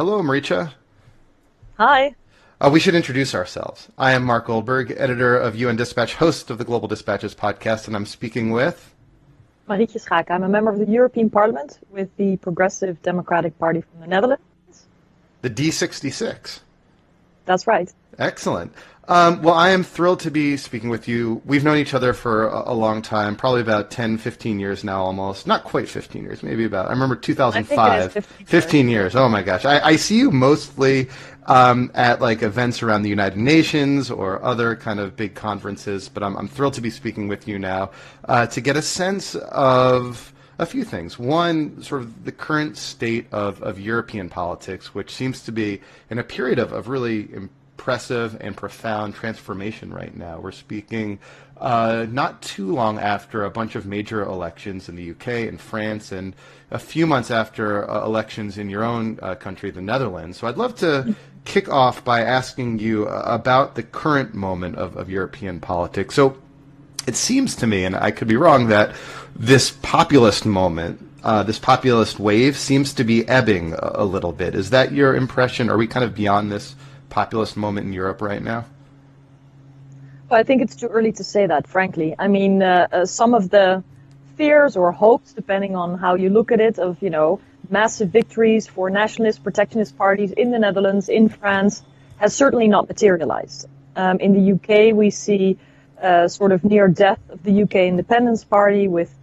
Hello, Marietje. Hi, We should introduce ourselves. I am Mark Goldberg, editor of UN Dispatch, host of the Global Dispatches podcast, and I'm speaking with... Marietje Schaake. I'm a member of the European Parliament with the Progressive Democratic Party from the Netherlands. the D66. That's right. Excellent. Well, I am thrilled to be speaking with you. We've known each other for a long time, probably about 10, 15 years now almost. Not quite 15 years, maybe about, I remember I think it is 2005. 15 years. Oh my gosh. I see you mostly at like events around the United Nations or other kind of big conferences, but I'm thrilled to be speaking with you now to get a sense of a few things. One, sort of the current state of European politics, which seems to be in a period of really impressive and profound transformation right now. We're speaking not too long after a bunch of major elections in the UK and France, and a few months after elections in your own country, the Netherlands. So I'd love to kick off by asking you about the current moment of European politics. So it seems to me, and I could be wrong, that this populist moment, this populist wave seems to be ebbing a little bit. Is that your impression? Are we kind of beyond this populist moment in Europe right now? Well, I think it's too early to say that, frankly. I mean, some of the fears or hopes, depending on how you look at it, of, massive victories for nationalist, protectionist parties in the Netherlands, in France, has certainly not materialized. In the UK, we see sort of near death of the UK Independence Party with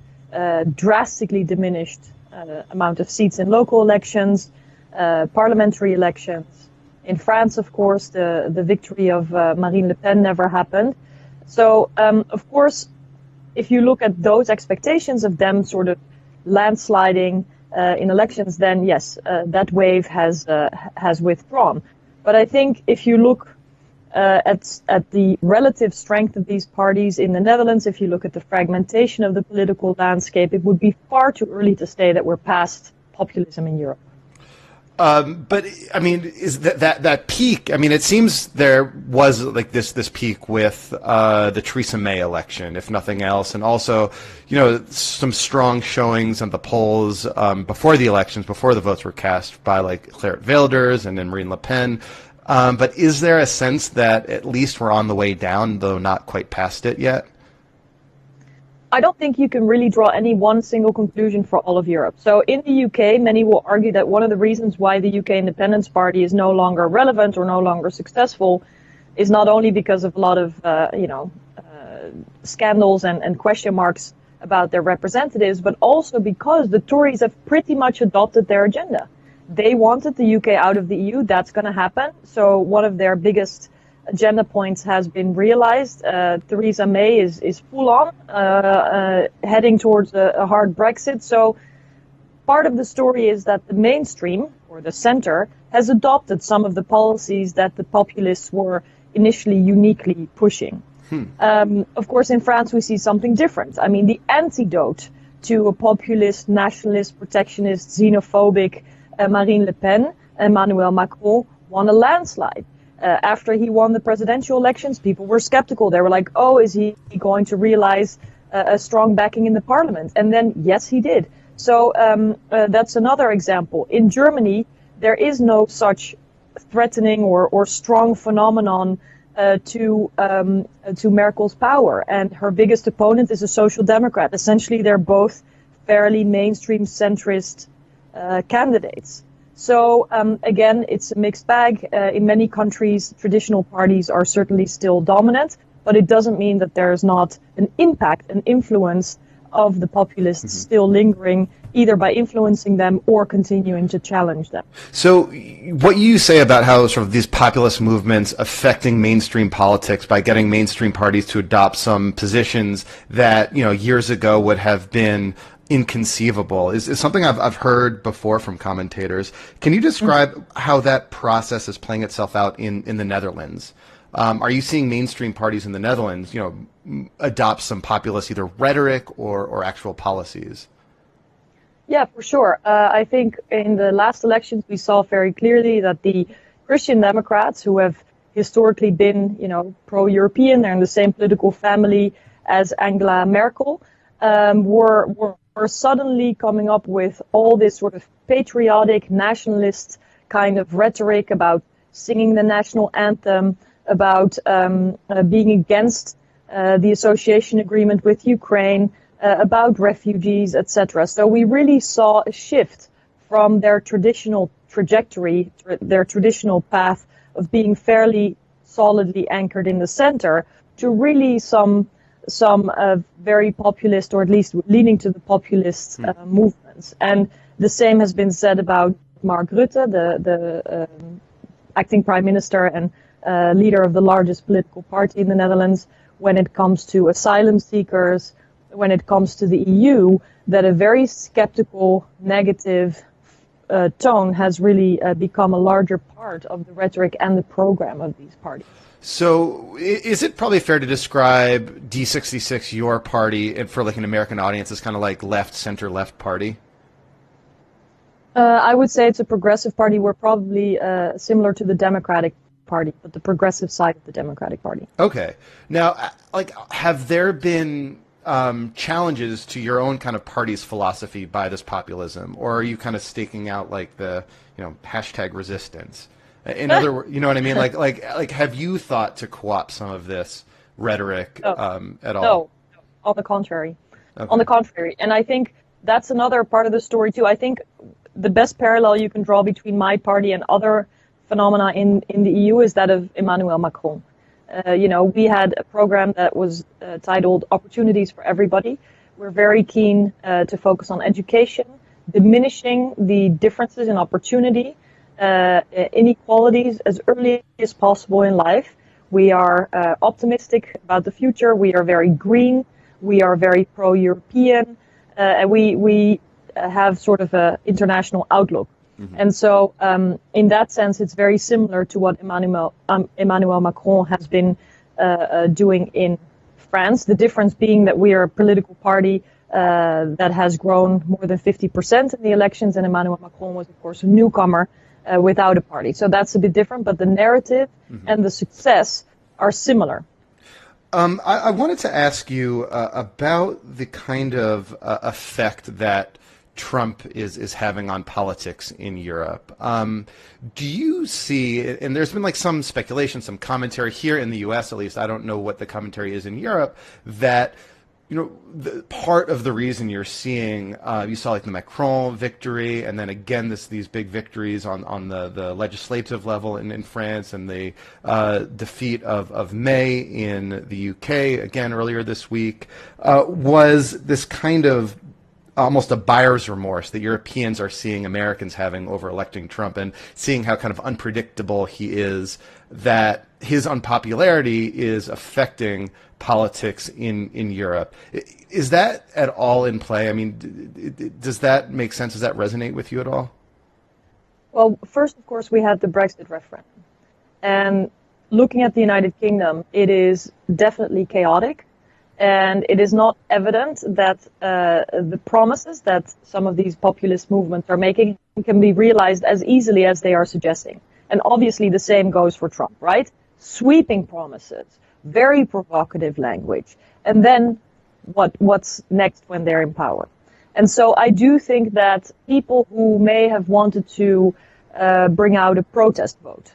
drastically diminished amount of seats in local elections, parliamentary elections. In France, of course, the victory of Marine Le Pen never happened. So, of course, if you look at those expectations of them sort of landsliding in elections, then yes, that wave has withdrawn. But I think if you look at the relative strength of these parties in the Netherlands, if you look at the fragmentation of the political landscape, it would be far too early to say that we're past populism in Europe. But I mean, is that peak? I mean, it seems there was like this peak with the Theresa May election, if nothing else, and also, some strong showings on the polls before the elections, before the votes were cast by like Geert Wilders and then Marine Le Pen. But is there a sense that at least we're on the way down, though not quite past it yet? I don't think you can really draw any one single conclusion for all of Europe. So in the UK, many will argue that one of the reasons why the UK Independence Party is no longer relevant or no longer successful is not only because of a lot of, scandals and question marks about their representatives, but also because the Tories have pretty much adopted their agenda. They wanted the UK out of the EU. That's going to happen. So one of their biggest agenda points has been realized. Theresa May is full on heading towards a hard Brexit. So part of the story is that the mainstream or the center has adopted some of the policies that the populists were initially uniquely pushing. Of course, in France, we see something different. I mean, the antidote to a populist, nationalist, protectionist, xenophobic Marine Le Pen, Emmanuel Macron, won a landslide. After he won the presidential elections, people were skeptical. They were like, oh, is he going to realize a strong backing in the parliament? And then, yes, he did. So that's another example. In Germany, there is no such threatening or strong phenomenon to Merkel's power. And her biggest opponent is a social democrat. Essentially, they're both fairly mainstream centrist candidates. So, again, it's a mixed bag. In many countries, traditional parties are certainly still dominant, but it doesn't mean that there's not an impact, an influence of the populists still lingering, either by influencing them or continuing to challenge them. So what you say about how sort of these populist movements affecting mainstream politics by getting mainstream parties to adopt some positions that, years ago would have been inconceivable is something I've heard before from commentators. Can you describe how that process is playing itself out in the Netherlands? Are you seeing mainstream parties in the Netherlands, adopt some populist either rhetoric or actual policies? Yeah, for sure. I think in the last elections we saw very clearly that the Christian Democrats, who have historically been, pro-European, they're in the same political family as Angela Merkel, were suddenly coming up with all this sort of patriotic, nationalist kind of rhetoric about singing the national anthem, about being against the association agreement with Ukraine, about refugees, etc. So we really saw a shift from their traditional trajectory, their traditional path of being fairly solidly anchored in the center, to really some very populist, or at least leaning to the populist movements. And the same has been said about Mark Rutte, the acting prime minister and leader of the largest political party in the Netherlands, when it comes to asylum seekers, when it comes to the EU, that a very skeptical, negative tone has really become a larger part of the rhetoric and the program of these parties. So is it probably fair to describe D66, your party, and for like an American audience, as kind of like left, center, left party? I would say it's a progressive party. We're probably similar to the Democratic Party, but the progressive side of the Democratic Party. Okay. Now, like, have there been challenges to your own kind of party's philosophy by this populism, or are you kind of staking out like the, hashtag resistance? In other words, you know what I mean? Like, have you thought to co-opt some of this rhetoric at all? No, on the contrary. Okay. On the contrary. And I think that's another part of the story too. I think the best parallel you can draw between my party and other phenomena in the EU is that of Emmanuel Macron. We had a program that was titled Opportunities for Everybody. We're very keen to focus on education, diminishing the differences in opportunity, inequalities as early as possible in life. We are optimistic about the future. We are very green. We are very pro-European. And we have sort of an international outlook. Mm-hmm. And so in that sense, it's very similar to what Emmanuel Macron has been doing in France. The difference being that we are a political party that has grown more than 50% in the elections, and Emmanuel Macron was, of course, a newcomer without a party. So that's a bit different, but the narrative and the success are similar. I wanted to ask you about the kind of effect that Trump is having on politics in Europe. Do you see, and there's been like some speculation, some commentary here in the U.S. at least, I don't know what the commentary is in Europe, that the part of the reason you're seeing, you saw like the Macron victory, and then again these big victories on the legislative level in France, and the defeat of May in the UK again earlier this week, was this kind of almost a buyer's remorse that Europeans are seeing Americans having over electing Trump, and seeing how kind of unpredictable he is, that his unpopularity is affecting politics in Europe. Is that at all in play? I mean, does that make sense? Does that resonate with you at all? Well, first, of course, we had the Brexit referendum. And looking at the United Kingdom, it is definitely chaotic. And it is not evident that the promises that some of these populist movements are making can be realized as easily as they are suggesting. And obviously the same goes for Trump, right? Sweeping promises, very provocative language. And then what's next when they're in power? And so I do think that people who may have wanted to bring out a protest vote,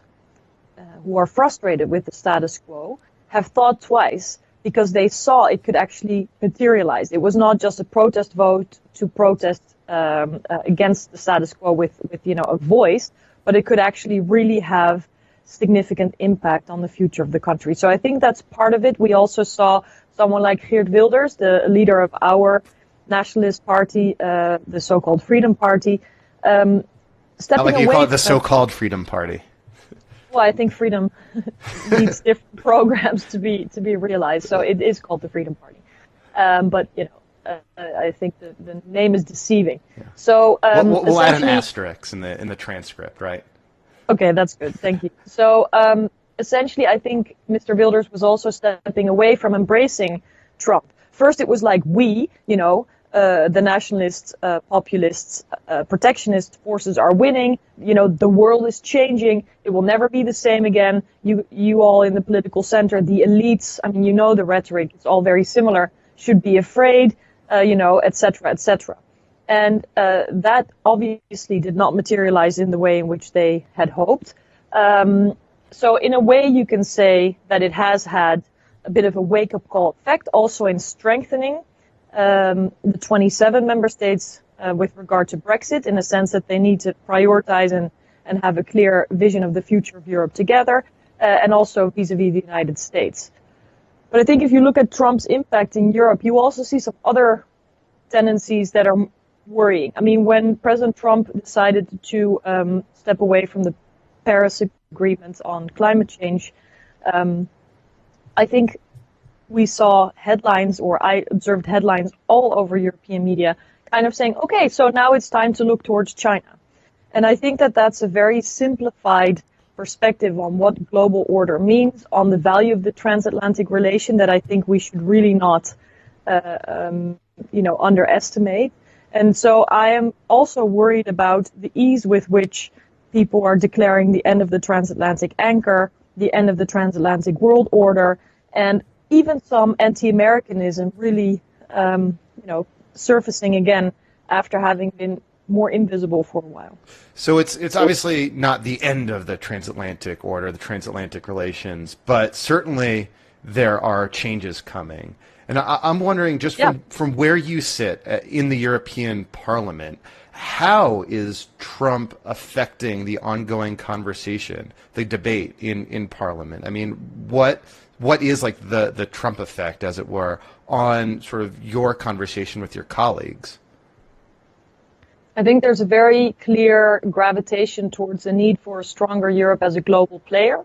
who are frustrated with the status quo, have thought twice, because they saw it could actually materialize. It was not just a protest vote to protest against the status quo with a voice, but it could actually really have significant impact on the future of the country. So I think that's part of it. We also saw someone like Geert Wilders, the leader of our nationalist party, the so-called Freedom Party, stepping away. I like you call it the so-called Freedom Party. Well, I think freedom needs different programs to be realized. So it is called the Freedom Party. But I think the name is deceiving. Yeah. So we'll add an asterisk in the transcript, right? Okay, that's good. Thank you. So essentially, I think Mr. Wilders was also stepping away from embracing Trump. First, it was like the nationalists, populists, protectionist forces are winning. The world is changing. It will never be the same again. You all in the political center, the elites, I mean, the rhetoric, it's all very similar, should be afraid, et cetera, et cetera. And that obviously did not materialize in the way in which they had hoped. So in a way, you can say that it has had a bit of a wake-up call effect, also in strengthening the 27 member states with regard to Brexit, in a sense that they need to prioritize and have a clear vision of the future of Europe together, and also vis-a-vis the United States. But I think if you look at Trump's impact in Europe, you also see some other tendencies that are worrying. I mean, when President Trump decided to step away from the Paris Agreement on climate change, I think we saw headlines, or I observed headlines all over European media, kind of saying, okay, so now it's time to look towards China. And I think that that's a very simplified perspective on what global order means, on the value of the transatlantic relation that I think we should really not, underestimate. And so I am also worried about the ease with which people are declaring the end of the transatlantic anchor, the end of the transatlantic world order, and even some anti-Americanism really, surfacing again after having been more invisible for a while. So it's obviously not the end of the transatlantic order, the transatlantic relations, but certainly there are changes coming. And I'm wondering, just from where you sit in the European Parliament, how is Trump affecting the ongoing conversation, the debate in Parliament? I mean, what is like the Trump effect, as it were, on sort of your conversation with your colleagues? I think there's a very clear gravitation towards the need for a stronger Europe as a global player.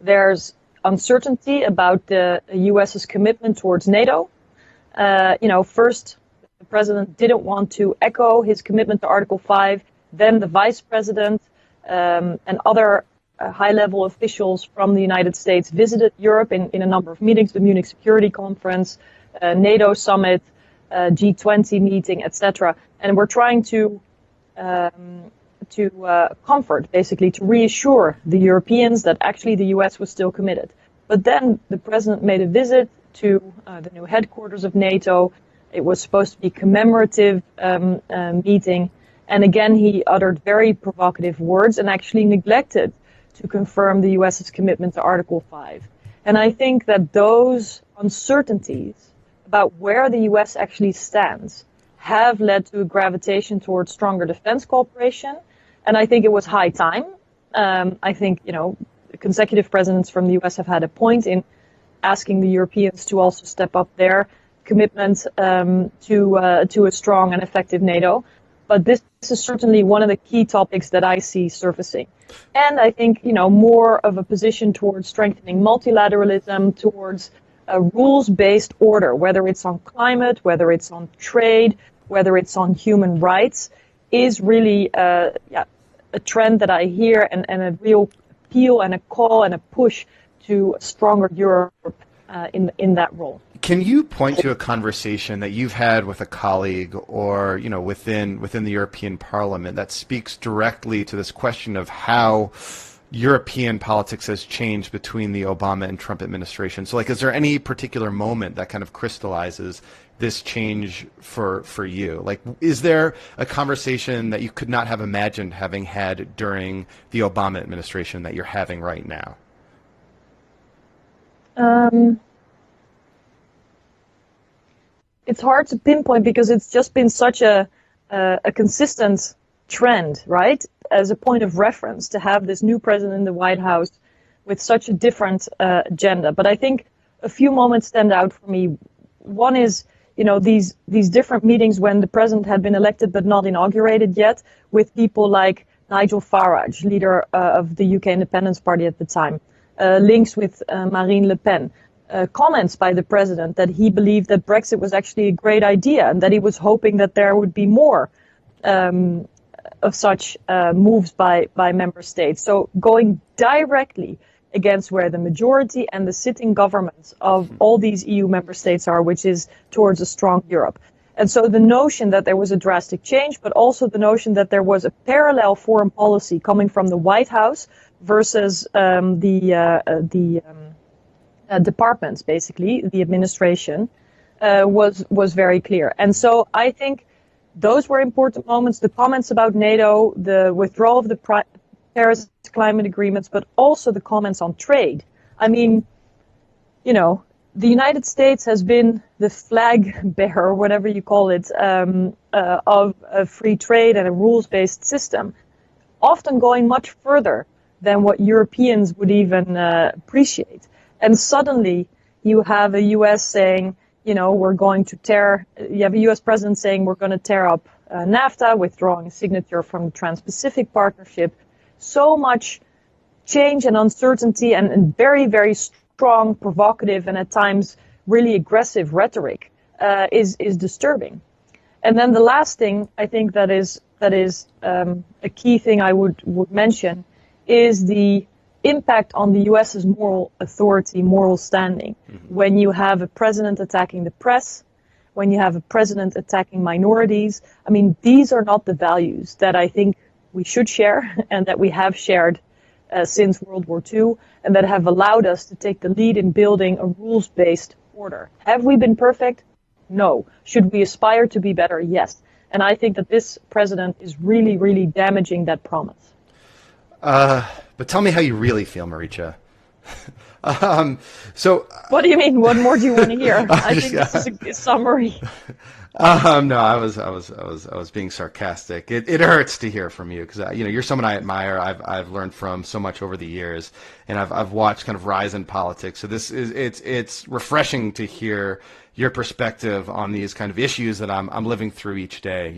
There's uncertainty about the US's commitment towards NATO. First, the president didn't want to echo his commitment to Article 5. Then the vice president and other high-level officials from the United States visited Europe in a number of meetings, the Munich Security Conference, NATO summit, G20 meeting, etc. And we're trying to comfort, basically, to reassure the Europeans that actually the US was still committed. But then the president made a visit to the new headquarters of NATO. It was supposed to be a commemorative meeting. And again, he uttered very provocative words and actually neglected to confirm the US's commitment to Article 5. And I think that those uncertainties about where the US actually stands have led to a gravitation towards stronger defense cooperation. And I think it was high time. I think, consecutive presidents from the US have had a point in asking the Europeans to also step up their commitment to a strong and effective NATO. But this is certainly one of the key topics that I see surfacing. And I think, more of a position towards strengthening multilateralism, towards a rules-based order, whether it's on climate, whether it's on trade, whether it's on human rights, is really a trend that I hear, and a real appeal and a call and a push to a stronger Europe in that role. Can you point to a conversation that you've had with a colleague or within the European Parliament that speaks directly to this question of how European politics has changed between the Obama and Trump administration? So, is there any particular moment that kind of crystallizes this change for you? Is there a conversation that you could not have imagined having had during the Obama administration that you're having right now? It's hard to pinpoint because it's just been such a consistent trend, right? As a point of reference to have this new president in the White House with such a different agenda. But I think a few moments stand out for me. One is, these different meetings when the president had been elected but not inaugurated yet, with people like Nigel Farage, leader of the UK Independence Party at the time, links with Marine Le Pen. Comments by the president that he believed that Brexit was actually a great idea and that he was hoping that there would be more of such moves by member states. So going directly against where the majority and the sitting governments of all these EU member states are, which is towards a strong Europe. And so the notion that there was a drastic change, but also the notion that there was a parallel foreign policy coming from the White House versus the departments, basically, the administration, was very clear. And so I think those were important moments. The comments about NATO, the withdrawal of the Paris climate agreements, but also the comments on trade. I mean, you know, the United States has been the flag bearer, whatever you call it, of a free trade and a rules-based system, often going much further than what Europeans would even appreciate. And suddenly you have a U.S. saying, you know, you have a U.S. president saying we're going to tear up NAFTA, withdrawing a signature from the Trans-Pacific Partnership. So much change and uncertainty and very, very strong, provocative, and at times really aggressive rhetoric is disturbing. And then the last thing I think that is a key thing I would mention is the impact on the US's moral authority, moral standing. Mm-hmm. When you have a president attacking the press, when you have a president attacking minorities, I mean, these are not the values that I think we should share and that we have shared since World War II, and that have allowed us to take the lead in building a rules-based order. Have we been perfect? No. Should we aspire to be better? Yes. And I think that this president is really, really damaging that promise. But tell me how you really feel, Marietje. So what do you mean? What more do you want to hear? I think this is a good summary. No, I was being sarcastic. It hurts to hear from you because you're someone I admire. I've learned from so much over the years, and I've watched kind of rise in politics. So it's refreshing to hear your perspective on these kind of issues that I'm living through each day.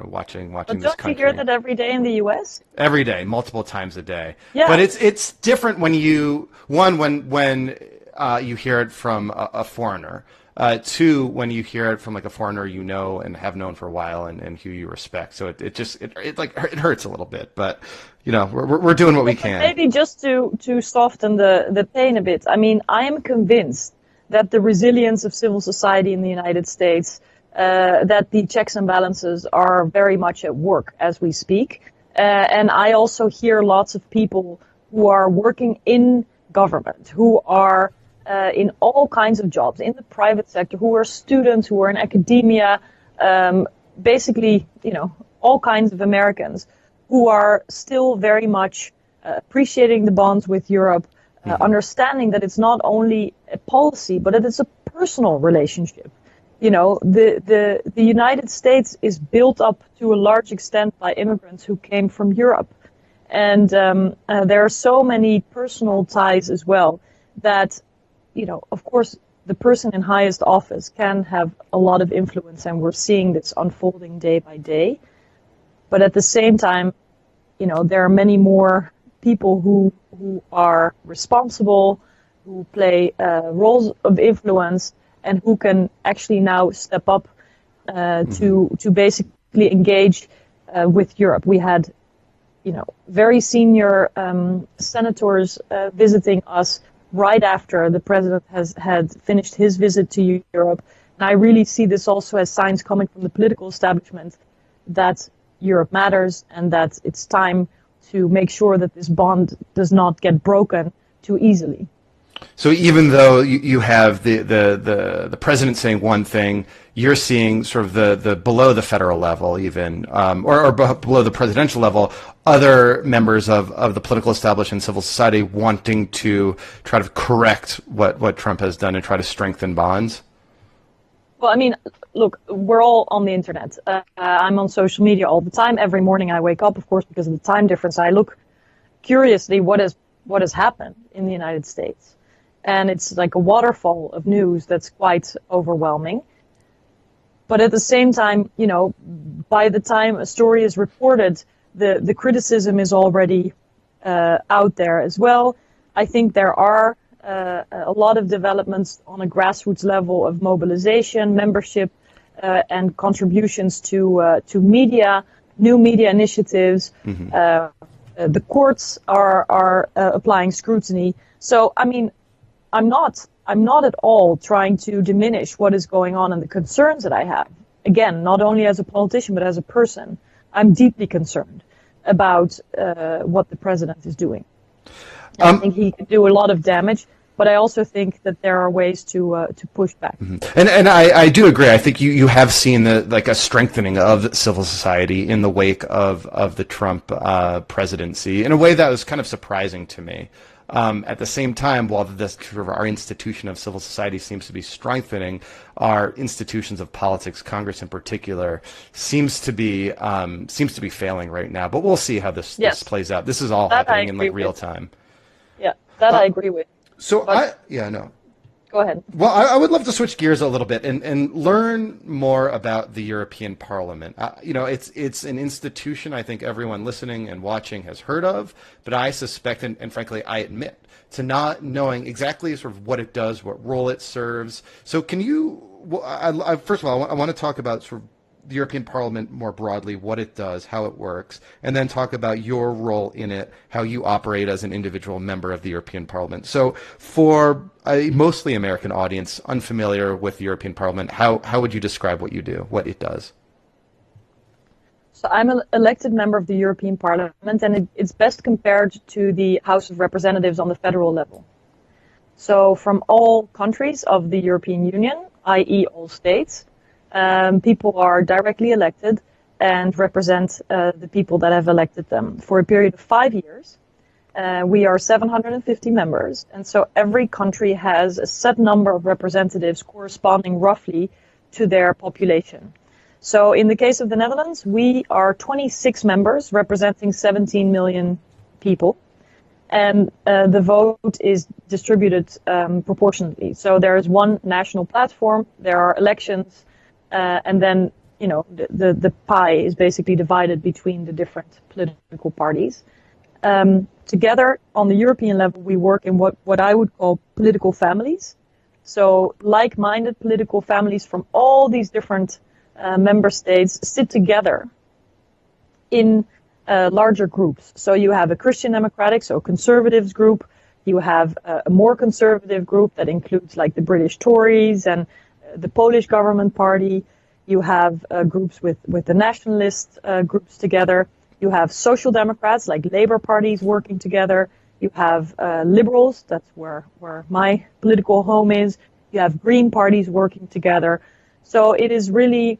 Watching but this country. Don't you hear that every day in the U.S.? Every day, multiple times a day. Yeah. But it's different when you hear it from a foreigner. Two, when you hear it from like a foreigner you know and have known for a while and who you respect. So it hurts a little bit, but we're doing what we can. Maybe just to soften the pain a bit. I mean, I am convinced that the resilience of civil society in the United States, that the checks and balances are very much at work as we speak. And I also hear lots of people who are working in government, who are in all kinds of jobs, in the private sector, who are students, who are in academia, basically, all kinds of Americans who are still very much appreciating the bonds with Europe, understanding that it's not only a policy, but that it's a personal relationship. The United States is built up to a large extent by immigrants who came from Europe. And there are so many personal ties as well that, of course, the person in highest office can have a lot of influence, and we're seeing this unfolding day by day. But at the same time, there are many more people who are responsible, who play roles of influence, and who can actually now step up to basically engage with Europe. We had, very senior senators visiting us right after the president had finished his visit to Europe. And I really see this also as signs coming from the political establishment that Europe matters and that it's time to make sure that this bond does not get broken too easily. So even though you have the president saying one thing, you're seeing sort of the below the federal level even, or below the presidential level, other members of the political establishment and civil society wanting to try to correct what Trump has done and try to strengthen bonds? Well, I mean, look, we're all on the internet. I'm on social media all the time. Every morning I wake up, of course, because of the time difference. I look curiously what has happened in the United States. And it's like a waterfall of news that's quite overwhelming. But at the same time, by the time a story is reported, the criticism is already out there as well. I think there are a lot of developments on a grassroots level of mobilization, membership, and contributions to media, new media initiatives. Mm-hmm. The courts are applying scrutiny. So, I mean, I'm not at all trying to diminish what is going on and the concerns that I have. Again, not only as a politician, but as a person. I'm deeply concerned about what the president is doing. I think he could do a lot of damage. But I also think that there are ways to push back. And I do agree. I think you have seen a strengthening of civil society in the wake of the Trump presidency in a way that was kind of surprising to me. At the same time, while our institution of civil society seems to be strengthening, our institutions of politics, Congress in particular, seems to be failing right now. But we'll see how this plays out. This is all happening in real time. Yeah, that I agree with. So Go ahead. Well, I would love to switch gears a little bit and learn more about the European Parliament. It's an institution I think everyone listening and watching has heard of, but I suspect, and frankly, I admit, to not knowing exactly sort of what it does, what role it serves. So can you, first of all, I want to talk about sort of the European Parliament more broadly, what it does, how it works, and then talk about your role in it, how you operate as an individual member of the European Parliament. So for a mostly American audience unfamiliar with the European Parliament, how would you describe what you do, what it does? So I'm an elected member of the European Parliament, and it's best compared to the House of Representatives on the federal level. So from all countries of the European Union, i.e. all states, people are directly elected and represent the people that have elected them for a period of 5 years. We are 750 members, and so every country has a set number of representatives corresponding roughly to their population. So in the case of the Netherlands, we are 26 members representing 17 million people, and the vote is distributed proportionately. So there is one national platform, there are elections, and then, the pie is basically divided between the different political parties. Together, on the European level, we work in what I would call political families. So like-minded political families from all these different member states sit together in larger groups. So you have a Christian Democratic, so conservatives group. You have a more conservative group that includes like the British Tories and the Polish government party. You have groups with the nationalist groups together. You have social democrats like Labour parties working together. You have liberals, that's where my political home is. You have green parties working together. So it is really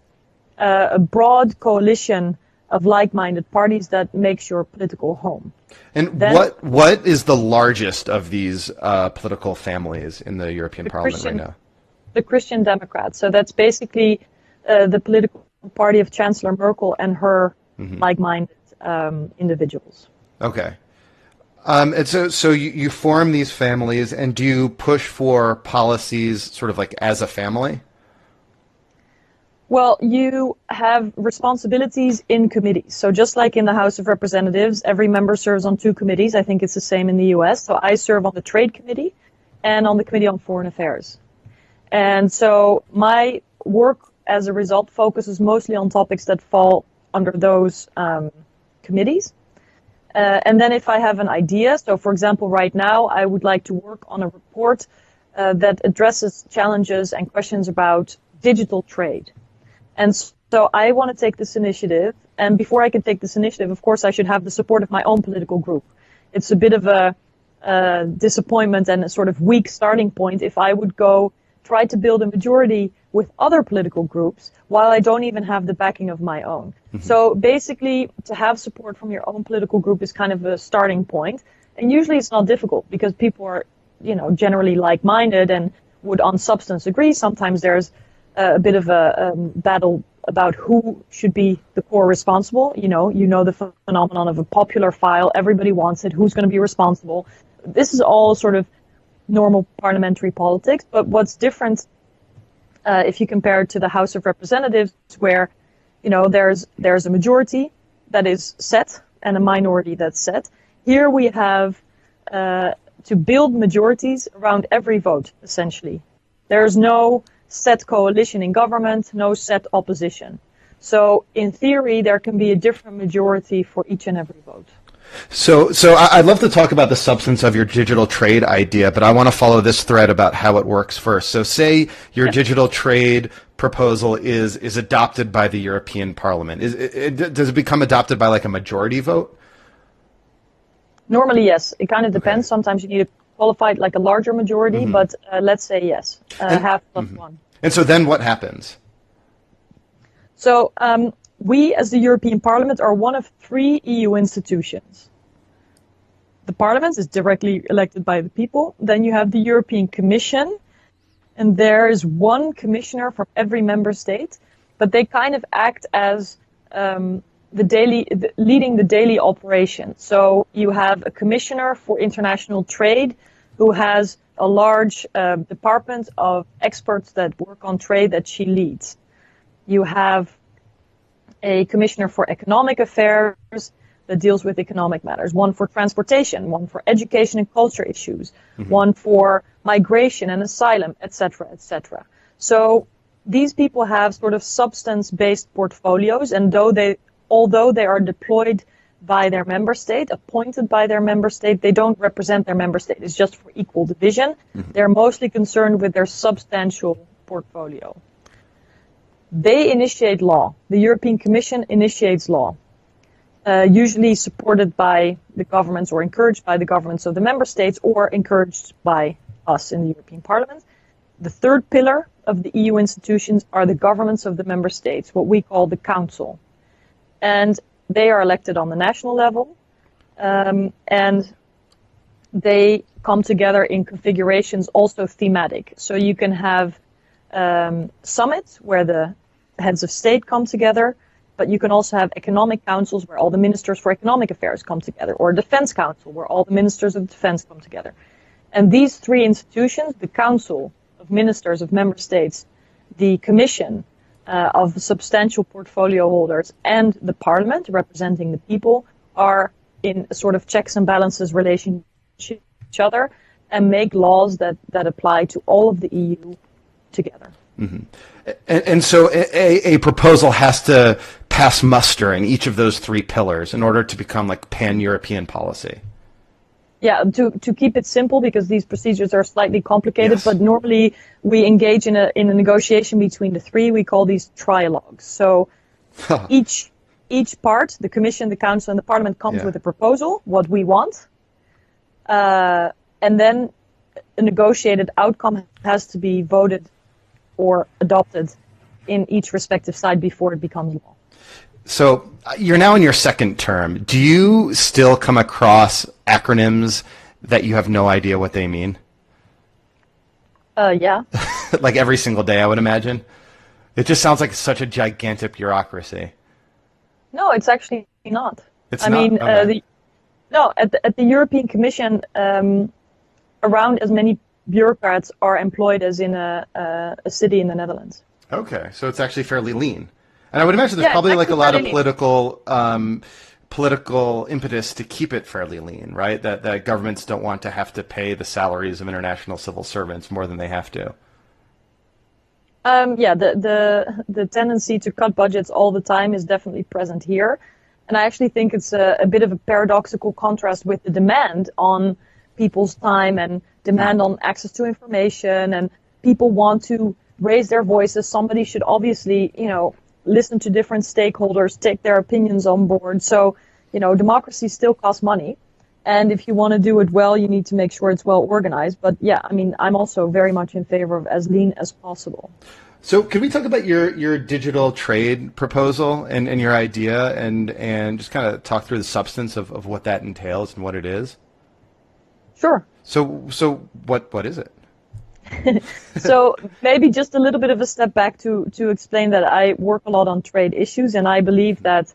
a broad coalition of like-minded parties that makes your political home. And what is the largest of these political families in the European Parliament right now? The Christian Democrats. So that's basically the political party of Chancellor Merkel and her like-minded individuals. Okay. And so you form these families, and do you push for policies sort of like as a family? Well, you have responsibilities in committees. So just like in the House of Representatives, every member serves on 2 committees. I think it's the same in the US. So I serve on the Trade Committee and on the Committee on Foreign Affairs. And so my work as a result focuses mostly on topics that fall under those committees. And then if I have an idea, so for example, right now, I would like to work on a report that addresses challenges and questions about digital trade. And so I want to take this initiative. And before I can take this initiative, of course, I should have the support of my own political group. It's a bit of a disappointment and a sort of weak starting point if I would go try to build a majority with other political groups while I don't even have the backing of my own. So basically, to have support from your own political group is kind of a starting point. And usually it's not difficult because people are, generally like-minded and would on substance agree. Sometimes there's a bit of a battle about who should be the core responsible. You know the phenomenon of a popular file. Everybody wants it. Who's going to be responsible? This is all sort of normal parliamentary politics. But what's different if you compare it to the House of Representatives, where there's a majority that is set and a minority that's set. Here we have to build majorities around every vote, essentially. There's no set coalition in government, no set opposition. So in theory, there can be a different majority for each and every vote. So I'd love to talk about the substance of your digital trade idea, but I want to follow this thread about how it works first. So say your digital trade proposal is adopted by the European Parliament. Does it become adopted by like a majority vote? Normally, yes. It kind of depends. Sometimes you need a qualified like a larger majority, but let's say yes, half plus one. And so then what happens? So we, as the European Parliament, are one of 3 EU institutions. The Parliament is directly elected by the people. Then you have the European Commission, and there is one commissioner from every member state, but they kind of act as leading the daily operation. So you have a commissioner for international trade who has a large department of experts that work on trade that she leads. You have a commissioner for economic affairs that deals with economic matters, one for transportation, one for education and culture issues, one for migration and asylum, etc., etc. So these people have sort of substance-based portfolios, and although they are deployed by their member state, appointed by their member state, they don't represent their member state. It's just for equal division. They're mostly concerned with their substantial portfolio. They initiate law. The European Commission initiates law, usually supported by the governments or encouraged by the governments of the member states or encouraged by us in the European Parliament. The third pillar of the EU institutions are the governments of the member states, what we call the Council. And they are elected on the national level, and they come together in configurations also thematic. So you can have summits where the heads of state come together, but you can also have economic councils where all the ministers for economic affairs come together, or a defense council where all the ministers of defense come together. And these 3 institutions, the Council of Ministers of Member States, the Commission of substantial portfolio holders, and the Parliament representing the people, are in a sort of checks and balances relationship to each other and make laws that apply to all of the EU together. And so a proposal has to pass muster in each of those 3 pillars in order to become like pan-European policy. Yeah, to keep it simple, because these procedures are slightly complicated, Yes. but normally we engage in a negotiation between the 3. We call these trialogues. So each part, the Commission, the Council, and the Parliament comes with a proposal, what we want, and then a negotiated outcome has to be voted or adopted in each respective side before it becomes law. So you're now in your 2nd term. Do you still come across acronyms that you have no idea what they mean? Yeah. Like every single day, I would imagine. It just sounds like such a gigantic bureaucracy. No, it's actually not. It's not? Okay. At the European Commission, around as many bureaucrats are employed as in a city in the Netherlands. Okay, so it's actually fairly lean. And I would imagine there's probably like a lot of political impetus to keep it fairly lean, right? That governments don't want to have to pay the salaries of international civil servants more than they have to. The tendency to cut budgets all the time is definitely present here. And I actually think it's a bit of a paradoxical contrast with the demand on people's time and demand on access to information, and people want to raise their voices. Somebody should obviously, listen to different stakeholders, take their opinions on board. So, democracy still costs money. And if you want to do it well, you need to make sure it's well organized. But yeah, I'm also very much in favor of as lean as possible. So can we talk about your digital trade proposal and your idea and just kind of talk through the substance of what that entails and what it is? Sure. So what is it? So maybe just a little bit of a step back to explain that I work a lot on trade issues, and I believe that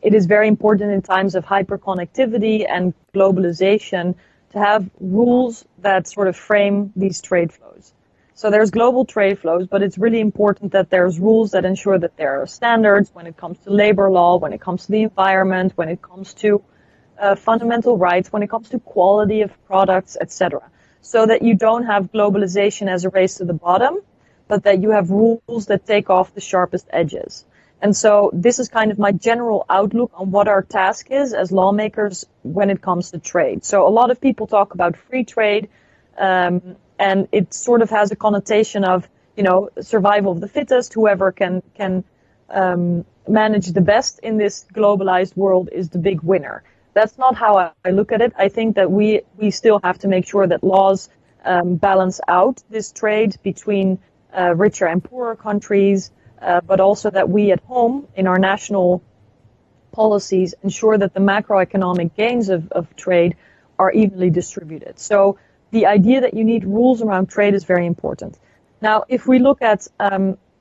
it is very important in times of hyperconnectivity and globalization to have rules that sort of frame these trade flows. So there's global trade flows, but it's really important that there's rules that ensure that there are standards when it comes to labor law, when it comes to the environment, when it comes to fundamental rights, when it comes to quality of products, etc. So that you don't have globalization as a race to the bottom, but that you have rules that take off the sharpest edges. And so this is kind of my general outlook on what our task is as lawmakers when it comes to trade. So a lot of people talk about free trade, and it sort of has a connotation of, survival of the fittest. Whoever can manage the best in this globalized world is the big winner. That's not how I look at it. I think that we still have to make sure that laws balance out this trade between richer and poorer countries, but also that we at home in our national policies ensure that the macroeconomic gains of trade are evenly distributed. So the idea that you need rules around trade is very important. Now, if we look at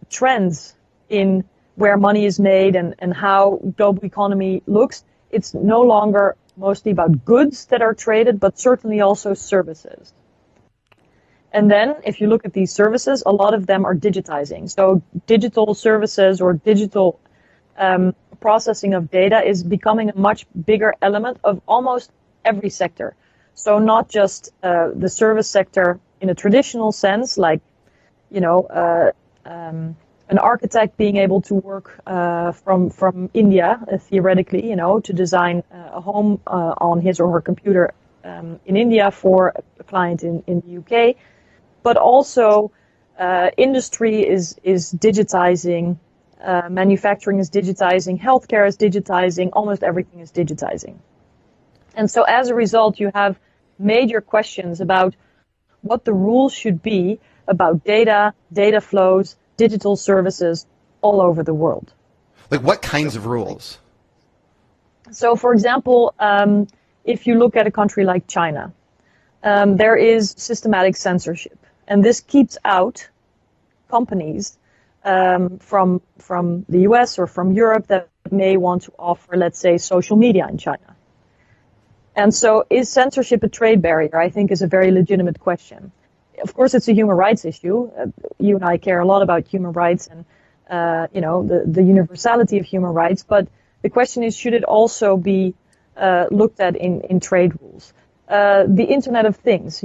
trends in where money is made and how global economy looks, it's no longer mostly about goods that are traded, but certainly also services. And then if you look at these services, a lot of them are digitizing. So digital services or digital processing of data is becoming a much bigger element of almost every sector. So not just the service sector in a traditional sense, like, an architect being able to work from India, theoretically, to design a home on his or her computer in India for a client in the UK. But also industry is digitizing, manufacturing is digitizing, healthcare is digitizing, almost everything is digitizing. And so as a result, you have major questions about what the rules should be about data flows, digital services all over the world. Like what kinds of rules? So, for example, if you look at a country like China, there is systematic censorship. And this keeps out companies from the US or from Europe that may want to offer, let's say, social media in China. And so is censorship a trade barrier? I think is a very legitimate question. Of course, it's a human rights issue. You and I care a lot about human rights and the universality of human rights. But the question is, should it also be looked at in trade rules? The Internet of Things,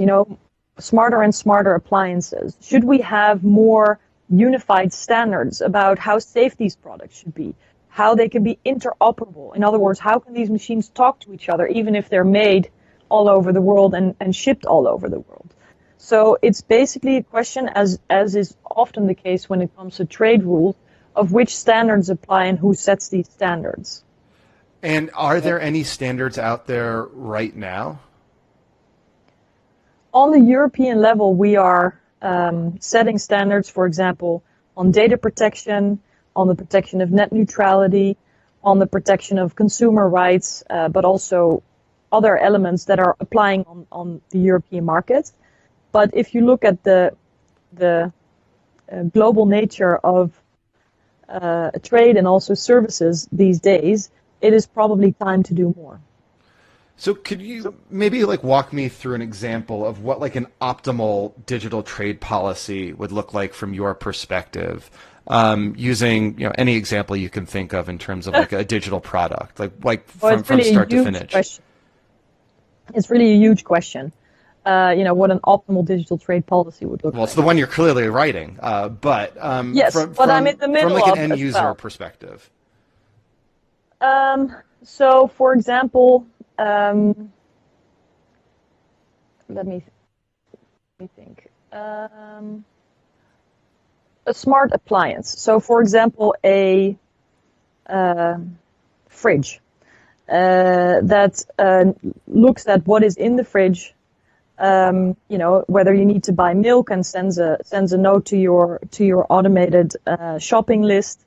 smarter and smarter appliances. Should we have more unified standards about how safe these products should be, how they can be interoperable? In other words, how can these machines talk to each other, even if they're made all over the world and shipped all over the world? So it's basically a question, as is often the case when it comes to trade rules, of which standards apply and who sets these standards. And are there any standards out there right now? On the European level, we are setting standards, for example, on data protection, on the protection of net neutrality, on the protection of consumer rights, but also other elements that are applying on the European market. But if you look at the global nature of trade and also services these days, it is probably time to do more. So could you maybe walk me through an example of what an optimal digital trade policy would look like from your perspective, using any example you can think of in terms of a digital product, from start to finish? Question. It's really a huge question. What an optimal digital trade policy would look like. Well, it's the one you're clearly writing, but yes, but I'm in the middle from of an end user well. perspective. So, for example, let me think. A smart appliance. So, for example, a fridge that looks at what is in the fridge. Whether you need to buy milk and sends a note to your automated shopping list.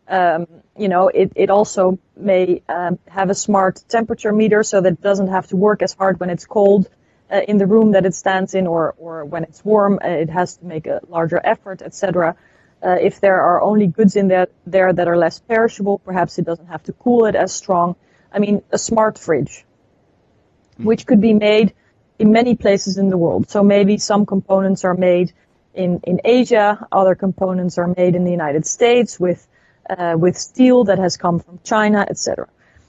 It also may have a smart temperature meter so that it doesn't have to work as hard when it's cold in the room that it stands in, or when it's warm, it has to make a larger effort, etc. If there are only goods in there that are less perishable, perhaps it doesn't have to cool it as strong. I mean, a smart fridge, which could be made in many places in the world. So maybe some components are made in Asia, other components are made in the United States with steel that has come from China, etc.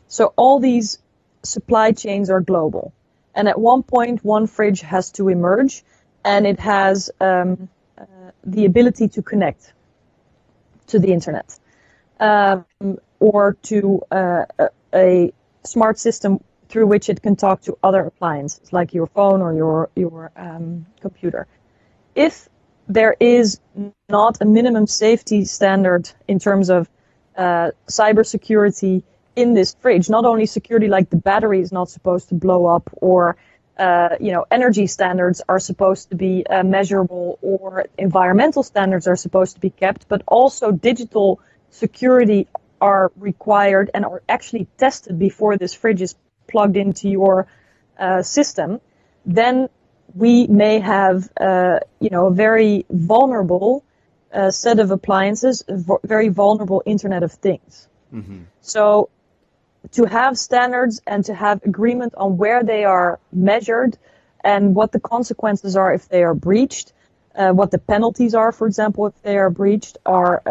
So all these supply chains are global. And at one point, one fridge has to emerge, and it has the ability to connect to the internet or to a smart system through which it can talk to other appliances, like your phone or your computer. If there is not a minimum safety standard in terms of cybersecurity in this fridge. Not only security, like the battery is not supposed to blow up, or energy standards are supposed to be measurable, or environmental standards are supposed to be kept, but also digital security are required and are actually tested before this fridge is plugged into your system. Then we may have a very vulnerable set of appliances, a very vulnerable Internet of Things. Mm-hmm. So to have standards and to have agreement on where they are measured and what the consequences are if they are breached, what the penalties are, for example, if they are breached, are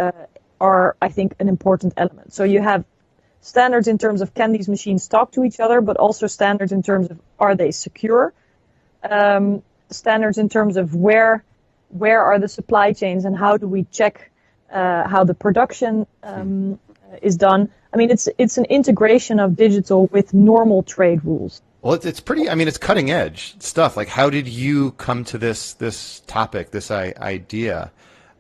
I think, an important element. So you have standards in terms of, can these machines talk to each other, but also standards in terms of, are they secure? Standards in terms of where are the supply chains and how do we check how the production is done. I mean, it's an integration of digital with normal trade rules. Well, it's pretty, I mean, it's cutting edge stuff. Like, how did you come to this topic, this idea?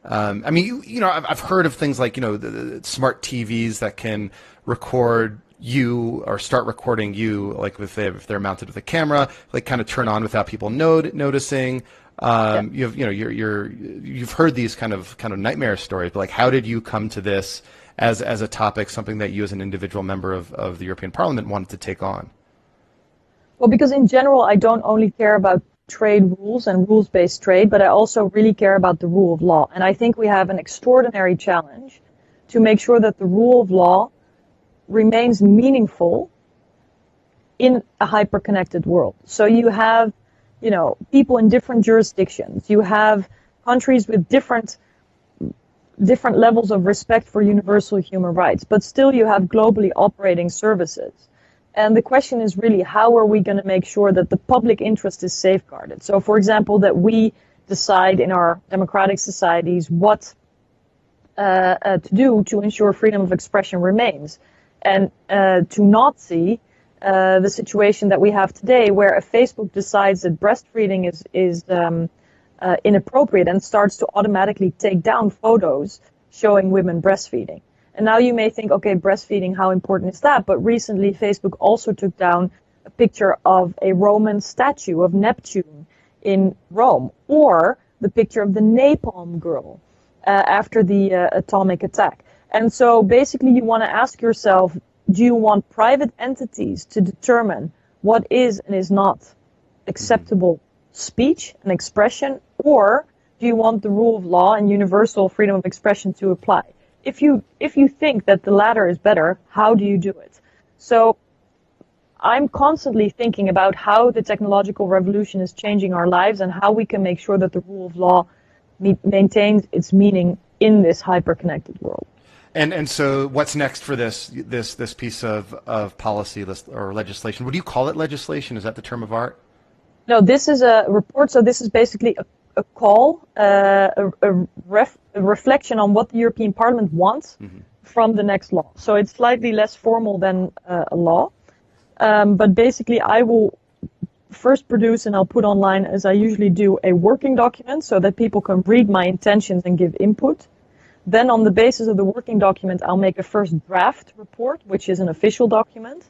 I mean, I've heard of things like, the smart TVs that can record you or start recording you, like if they're mounted with a camera, like kind of turn on without people noticing. You've heard these kind of nightmare stories, but like, how did you come to this as a topic, something that you as an individual member of the European Parliament wanted to take on? Well, because in general, I don't only care about trade rules and rules-based trade, but I also really care about the rule of law. And I think we have an extraordinary challenge to make sure that the rule of law remains meaningful in a hyper-connected world. So you have, people in different jurisdictions. You have countries with different levels of respect for universal human rights, but still you have globally operating services. And the question is really, how are we going to make sure that the public interest is safeguarded? So, for example, that we decide in our democratic societies what to do to ensure freedom of expression remains, and to not see the situation that we have today, where if Facebook decides that breastfeeding is inappropriate and starts to automatically take down photos showing women breastfeeding. And now you may think, okay, breastfeeding, how important is that? But recently, Facebook also took down a picture of a Roman statue of Neptune in Rome, or the picture of the napalm girl after the atomic attack. And so basically, you want to ask yourself, do you want private entities to determine what is and is not acceptable speech and expression, or do you want the rule of law and universal freedom of expression to apply? If you think that the latter is better, how do you do it? So I'm constantly thinking about how the technological revolution is changing our lives and how we can make sure that the rule of law maintains its meaning in this hyper-connected world. And so what's next for this piece of policy or legislation? Would you call it legislation? Is that the term of art? No, this is a report. So this is basically a call, a reflection on what the European Parliament wants from the next law. So it's slightly less formal than a law. But basically, I will first produce, and I'll put online, as I usually do, a working document so that people can read my intentions and give input. Then on the basis of the working document, I'll make a first draft report, which is an official document.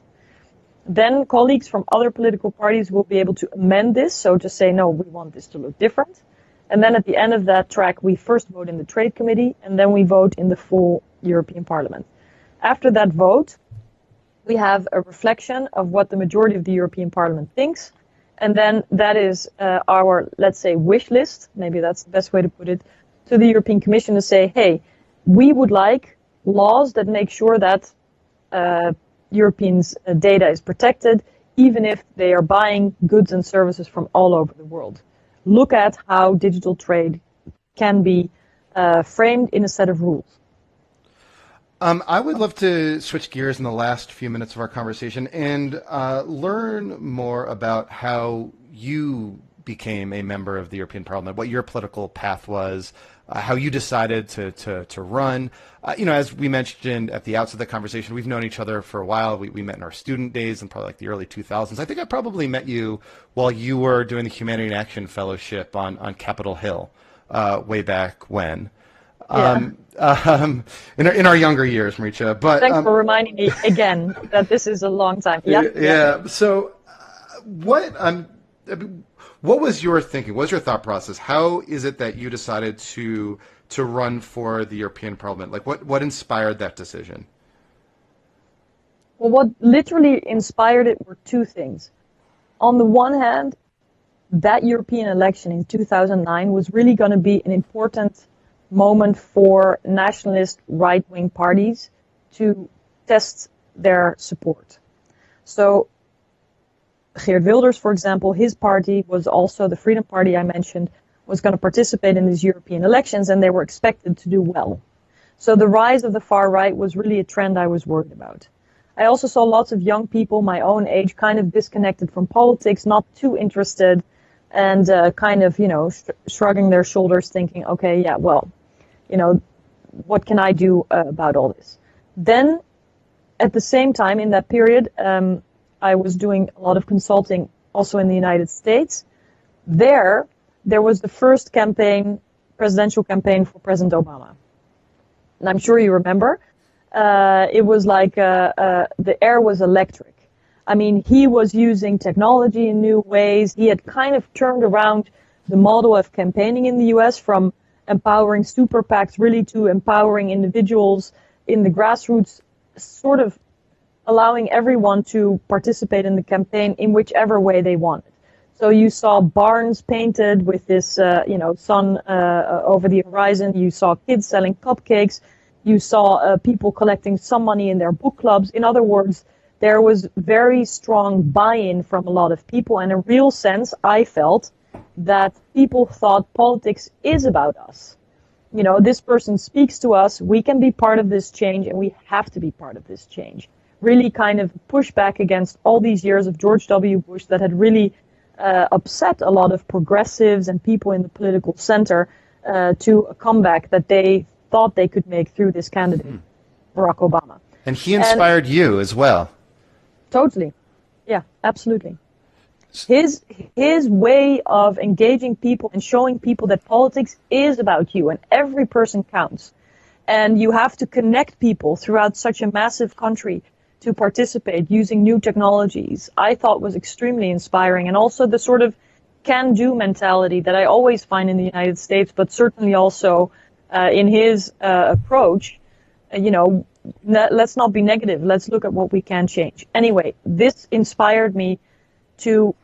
Then colleagues from other political parties will be able to amend this, so to say, no, we want this to look different. And then at the end of that track, we first vote in the Trade Committee, and then we vote in the full European Parliament. After that vote, we have a reflection of what the majority of the European Parliament thinks, and then that is our, let's say, wish list, maybe that's the best way to put it, to the European Commission to say, hey, we would like laws that make sure that Europeans' data is protected, even if they are buying goods and services from all over the world. Look at how digital trade can be framed in a set of rules. I would love to switch gears in the last few minutes of our conversation and learn more about how you became a member of the European Parliament, what your political path was, how you decided to run. As we mentioned at the outset of the conversation, we've known each other for a while. We met in our student days in probably like the early 2000s. I think I probably met you while you were doing the Humanitarian Action Fellowship on Capitol Hill way back when. in our younger years, Marietje. But thanks for reminding me again that this is a long time. Yeah. Yeah. So, what was your thinking? What was your thought process? How is it that you decided to run for the European Parliament? Like, what inspired that decision? Well, what literally inspired it were two things. On the one hand, that European election in 2009 was really going to be an important moment for nationalist right-wing parties to test their support. So Geert Wilders, for example, his party was also the Freedom Party I mentioned, was going to participate in these European elections, and they were expected to do well. So the rise of the far right was really a trend I was worried about. I also saw lots of young people my own age kind of disconnected from politics, not too interested, and kind of, shrugging their shoulders, thinking, okay, yeah, well, what can I do about all this? Then, at the same time, in that period, I was doing a lot of consulting also in the United States. There was the first presidential campaign for President Obama. And I'm sure you remember. It was like the air was electric. I mean, he was using technology in new ways. He had kind of turned around the model of campaigning in the US from empowering super PACs really to empowering individuals in the grassroots, sort of allowing everyone to participate in the campaign in whichever way they wanted. So you saw barns painted with this, sun over the horizon. You saw kids selling cupcakes. You saw people collecting some money in their book clubs. In other words, there was very strong buy-in from a lot of people, and a real sense, I felt, that people thought politics is about us. This person speaks to us, we can be part of this change, and we have to be part of this change. Really kind of push back against all these years of George W. Bush that had really upset a lot of progressives and people in the political center to a comeback that they thought they could make through this candidate, Barack Obama. And he inspired you as well. Totally. Yeah, absolutely. His way of engaging people and showing people that politics is about you and every person counts. And you have to connect people throughout such a massive country to participate using new technologies, I thought was extremely inspiring. And also the sort of can-do mentality that I always find in the United States, but certainly also in his approach, let's not be negative. Let's look at what we can change. Anyway, this inspired me to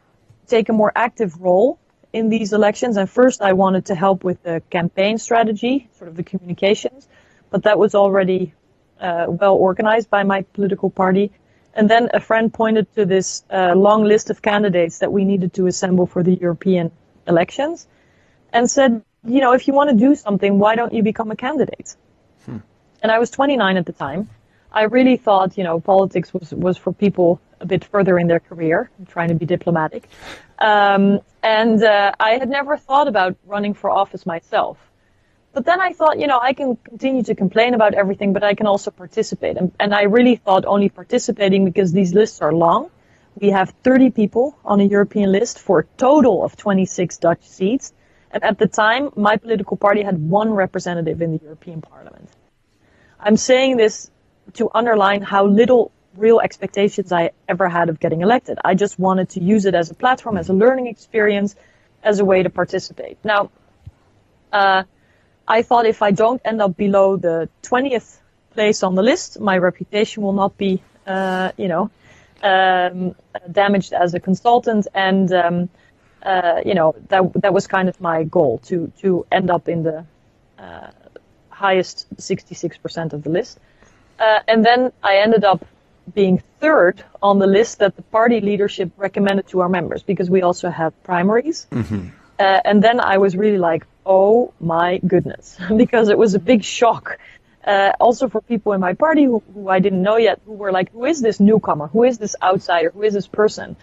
take a more active role in these elections. And first I wanted to help with the campaign strategy, sort of the communications, but that was already well organized by my political party. And then a friend pointed to this long list of candidates that we needed to assemble for the European elections and said, if you want to do something, why don't you become a candidate? And I was 29 at the time. I really thought, politics was for people a bit further in their career. I'm trying to be diplomatic. And I had never thought about running for office myself. But then I thought, I can continue to complain about everything, but I can also participate. And I really thought only participating because these lists are long. We have 30 people on a European list for a total of 26 Dutch seats. And at the time, my political party had one representative in the European Parliament. I'm saying this to underline how little real expectations I ever had of getting elected. I just wanted to use it as a platform, as a learning experience, as a way to participate. Now, I thought if I don't end up below the 20th place on the list, my reputation will not be, damaged as a consultant. And, that was kind of my goal, to end up in the highest 66% of the list. And then I ended up being third on the list that the party leadership recommended to our members, because we also have primaries. Mm-hmm. And then I was really like, oh my goodness, because it was a big shock. Also for people in my party who I didn't know yet, who were like, who is this newcomer? Who is this outsider? Who is this person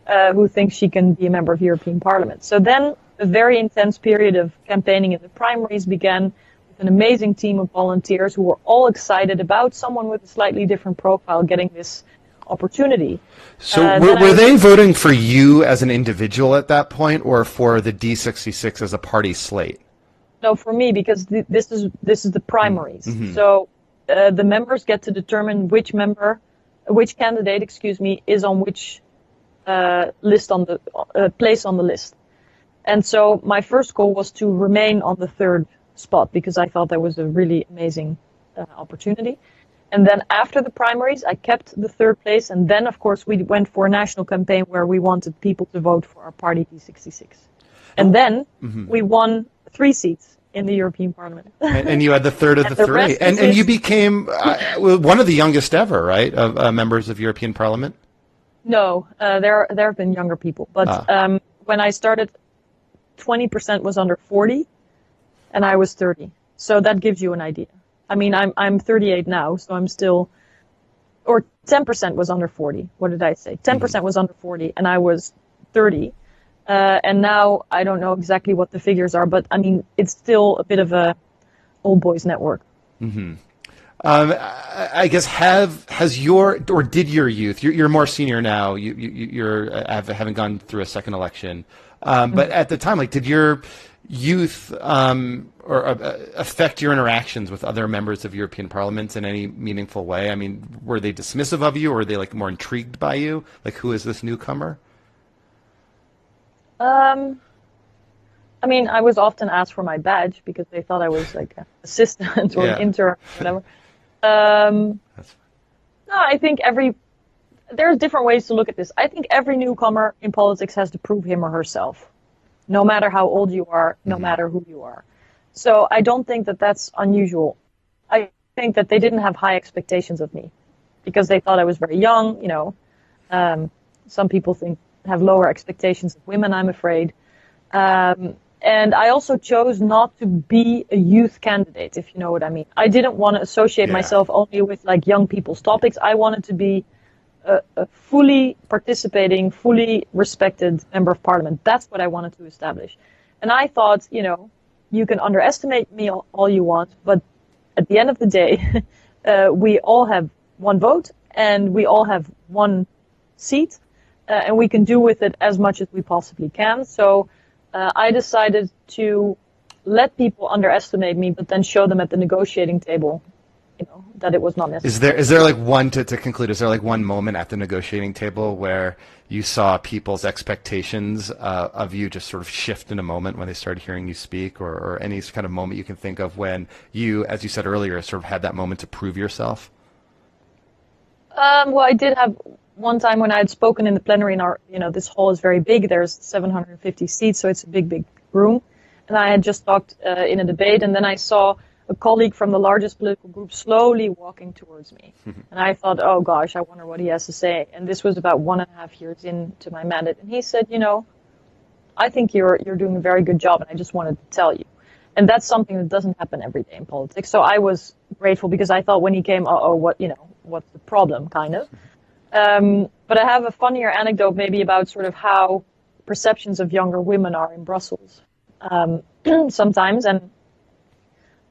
who thinks she can be a member of European Parliament? So then a very intense period of campaigning in the primaries began with an amazing team of volunteers who were all excited about someone with a slightly different profile getting this opportunity. So were they voting for you as an individual at that point, or for the D66 as a party slate? No, for me, because this is the primaries. So the members get to determine which candidate, is on which list on the place on the list. And so my first goal was to remain on the third spot because I thought that was a really amazing opportunity. And then after the primaries, I kept the third place. And then, of course, we went for a national campaign where we wanted people to vote for our party P66. And then we won 3 seats in the European Parliament. And you had the third of the 3. And you became one of the youngest ever, right, of members of European Parliament? No, there have been younger people. But when I started, 20% was under 40, and I was 30. So that gives you an idea. I mean, I'm 38 now, so I'm still, or 10% was under 40. What did I say? 10% was under 40, and I was 30. And now I don't know exactly what the figures are, but I mean, it's still a bit of a old boys network. I guess did your youth? You're more senior now. You're haven't gone through a second election, but at the time, like, did your youth affect your interactions with other members of European Parliament in any meaningful way? I mean, were they dismissive of you, or were they like more intrigued by you? Like, who is this newcomer? I mean, I was often asked for my badge because they thought I was like an assistant or an intern or whatever. No, I think there's different ways to look at this. I think every newcomer in politics has to prove him or herself, no matter how old you are, no matter who you are. So I don't think that that's unusual. I think that they didn't have high expectations of me because they thought I was very young. Some people have lower expectations of women, I'm afraid. And I also chose not to be a youth candidate, if you know what I mean. I didn't want to associate myself only with like young people's topics. I wanted to be a fully participating, fully respected member of parliament. That's what I wanted to establish. And I thought, you can underestimate me all you want, but at the end of the day, we all have one vote and we all have one seat, and we can do with it as much as we possibly can. So I decided to let people underestimate me, but then show them at the negotiating table, that it was not necessary. Is there like one, to conclude, is there like one moment at the negotiating table where you saw people's expectations of you just sort of shift in a moment when they started hearing you speak, or any kind of moment you can think of when you, as you said earlier, sort of had that moment to prove yourself? Well, I did have one time when I had spoken in the plenary in our, this hall is very big. There's 750 seats, so it's a big, big room. And I had just talked in a debate, and then I saw a colleague from the largest political group slowly walking towards me. And I thought, oh gosh, I wonder what he has to say. And this was about 1.5 years into my mandate. And he said, I think you're doing a very good job, and I just wanted to tell you. And that's something that doesn't happen every day in politics. So I was grateful because I thought when he came, what's the problem, kind of. But I have a funnier anecdote maybe about sort of how perceptions of younger women are in Brussels sometimes. And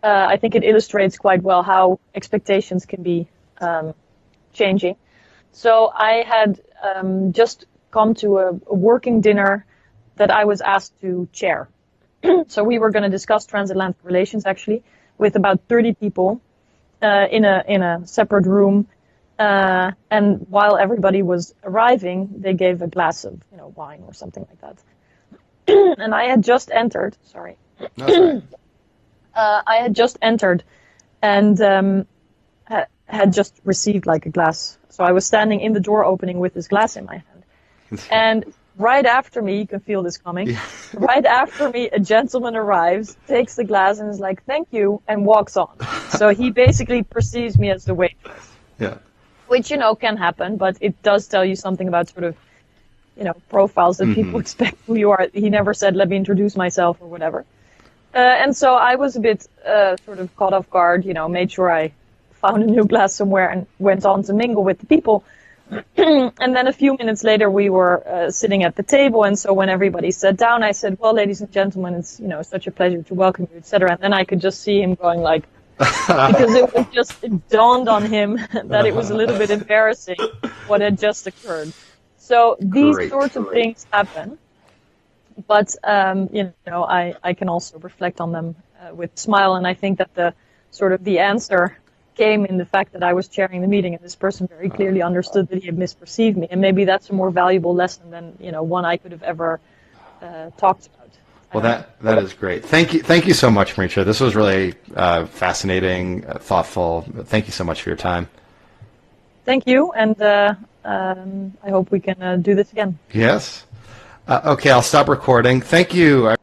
I think it illustrates quite well how expectations can be changing. So I had just come to a working dinner that I was asked to chair. So we were going to discuss transatlantic relations, actually, with about 30 people in a separate room. And while everybody was arriving, they gave a glass of wine or something like that. And I had just entered. Sorry. No, sorry. I had just entered and had just received like a glass. So I was standing in the door opening with this glass in my hand. And right after me, you can feel this coming, right after me, a gentleman arrives, takes the glass and is like, thank you, and walks on. So he basically perceives me as the waitress. Yeah. Which, can happen, but it does tell you something about sort of, profiles that people expect who you are. He never said, let me introduce myself or whatever. And so I was a bit sort of caught off guard, made sure I found a new glass somewhere and went on to mingle with the people. And then a few minutes later, we were sitting at the table. And so when everybody sat down, I said, well, ladies and gentlemen, it's, such a pleasure to welcome you, etc. And then I could just see him going like, because it dawned on him that it was a little bit embarrassing what had just occurred. So these sorts of things happen. But I can also reflect on them with a smile, and I think that the answer came in the fact that I was chairing the meeting, and this person very clearly understood that he had misperceived me, and maybe that's a more valuable lesson than one I could have ever talked about. Well, that is great. Thank you so much, Marietje. This was really fascinating, thoughtful. Thank you so much for your time. Thank you, and I hope we can do this again. Yes. Okay, I'll stop recording. Thank you.